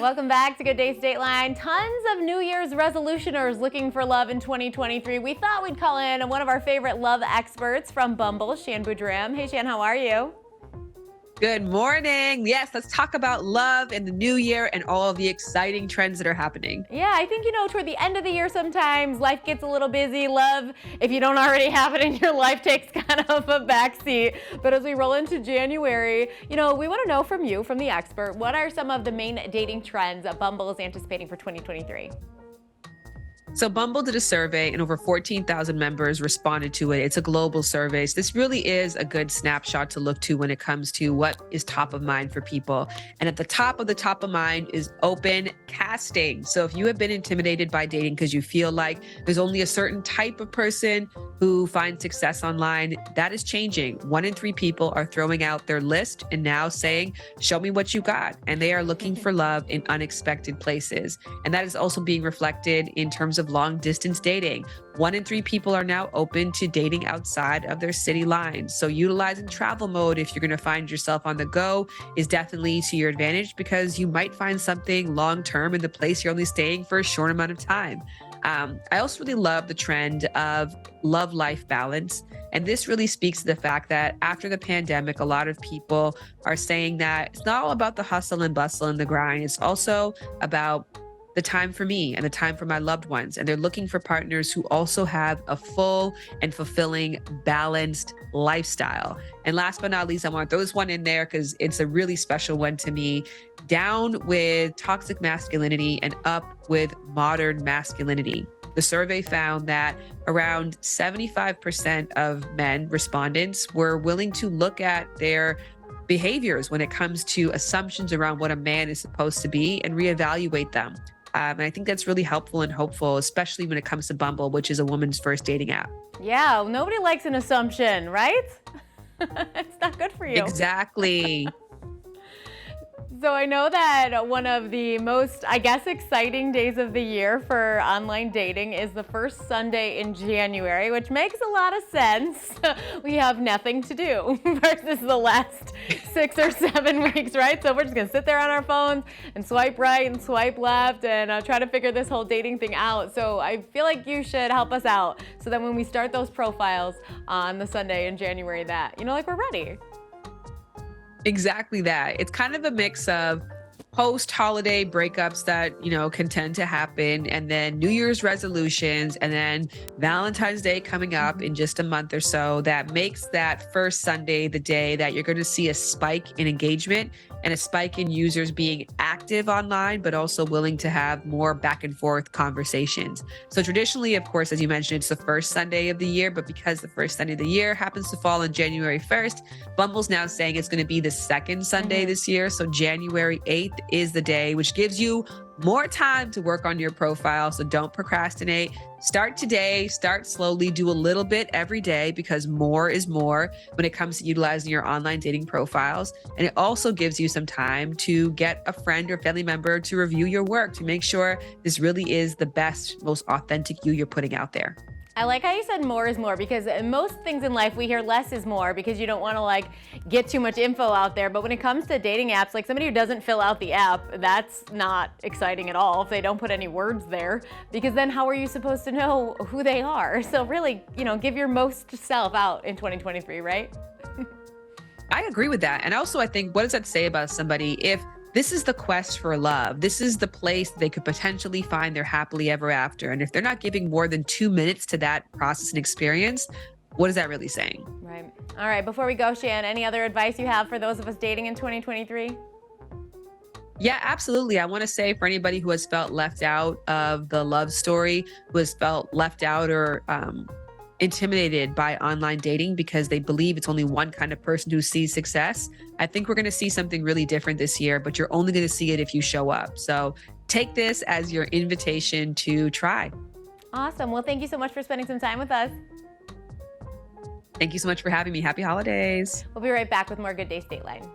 Welcome back to Good Day Dateline. Tons of New Year's resolutioners looking for love in 2023. We thought we'd call in one of our favorite love experts from Bumble, Shan Boodram. Hey, Shan, how are you? Good morning. Yes, let's talk about love in the new year and all of the exciting trends that are happening. Yeah, I think, toward the end of the year sometimes life gets a little busy. Love, if you don't already have it in your life, takes kind of a backseat. But as we roll into January, we want to know from you, from the expert, what are some of the main dating trends that Bumble is anticipating for 2023? So Bumble did a survey and over 14,000 members responded to it. It's a global survey. So this really is a good snapshot to look to when it comes to what is top of mind for people. And at the top of mind is open casting. So if you have been intimidated by dating because you feel like there's only a certain type of person who finds success online, that is changing. 1 in 3 people are throwing out their list and now saying, show me what you got. And they are looking for love in unexpected places. And that is also being reflected in terms of long distance dating. 1 in 3 people are now open to dating outside of their city lines. So utilizing travel mode, if you're going to find yourself on the go, is definitely to your advantage because you might find something long term in the place you're only staying for a short amount of time. I also really love the trend of love-life balance. And this really speaks to the fact that after the pandemic, a lot of people are saying that it's not all about the hustle and bustle and the grind. It's also about the time for me and the time for my loved ones. And they're looking for partners who also have a full and fulfilling, balanced lifestyle. And last but not least, I want to throw this one in there because it's a really special one to me. Down with toxic masculinity and up with modern masculinity. The survey found that around 75% of men respondents were willing to look at their behaviors when it comes to assumptions around what a man is supposed to be and reevaluate them. And I think that's really helpful and hopeful, especially when it comes to Bumble, which is a woman's first dating app. Yeah, nobody likes an assumption, right? It's not good for you. Exactly. So I know that one of the most, exciting days of the year for online dating is the first Sunday in January, which makes a lot of sense. We have nothing to do versus the last 6 or 7 weeks, right? So we're just gonna sit there on our phones and swipe right and swipe left and try to figure this whole dating thing out. So I feel like you should help us out so that when we start those profiles on the Sunday in January that, we're ready. Exactly that. It's kind of a mix of post-holiday breakups that, can tend to happen, and then New Year's resolutions, and then Valentine's Day coming up in just a month or so. That makes that first Sunday the day that you're going to see a spike in engagement and a spike in users being active online, but also willing to have more back and forth conversations. So traditionally, of course, as you mentioned, it's the first Sunday of the year, but because the first Sunday of the year happens to fall on January 1st, Bumble's now saying it's going to be the second Sunday this year. So January 8th is the day, which gives you more time to work on your profile. So don't procrastinate. Start today, start slowly, do a little bit every day because more is more when it comes to utilizing your online dating profiles. And it also gives you some time to get a friend or family member to review your work to make sure this really is the best, most authentic you you're putting out there. I like how you said more is more because in most things in life we hear less is more because you don't want to get too much info out there. But when it comes to dating apps, somebody who doesn't fill out the app, that's not exciting at all if they don't put any words there, because then how are you supposed to know who they are? So really, give your most self out in 2023, right? I agree with that. And also I think, what does that say about somebody if this is the quest for love? This is the place they could potentially find their happily ever after. And if they're not giving more than 2 minutes to that process and experience, what is that really saying? Right. All right. Before we go, Shan, any other advice you have for those of us dating in 2023? Yeah, absolutely. I want to say for anybody who has felt left out of the love story, who has felt left out or intimidated by online dating because they believe it's only one kind of person who sees success, I think we're going to see something really different this year, but you're only going to see it if you show up. So take this as your invitation to try. Awesome. Well, thank you so much for spending some time with us. Thank you so much for having me. Happy holidays. We'll be right back with more Good Day Dateline.